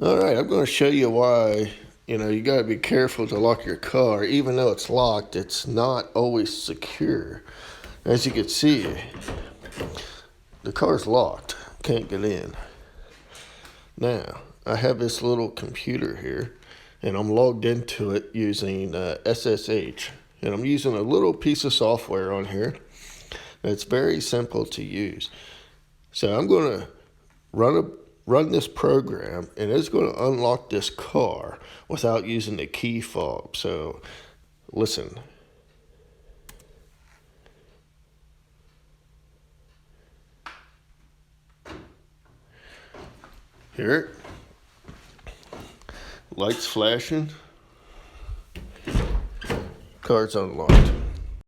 All right, I'm going to show you why, you got to be careful to lock your car. Even though it's locked, it's not always secure. As you can see, the car's locked. Can't get in. Now, I have this little computer here, and I'm logged into it using SSH. And I'm using a little piece of software on here that's very simple to use. So I'm going to run this program, and it's going to unlock this car without using the key fob. So listen. Here, lights flashing, car's unlocked.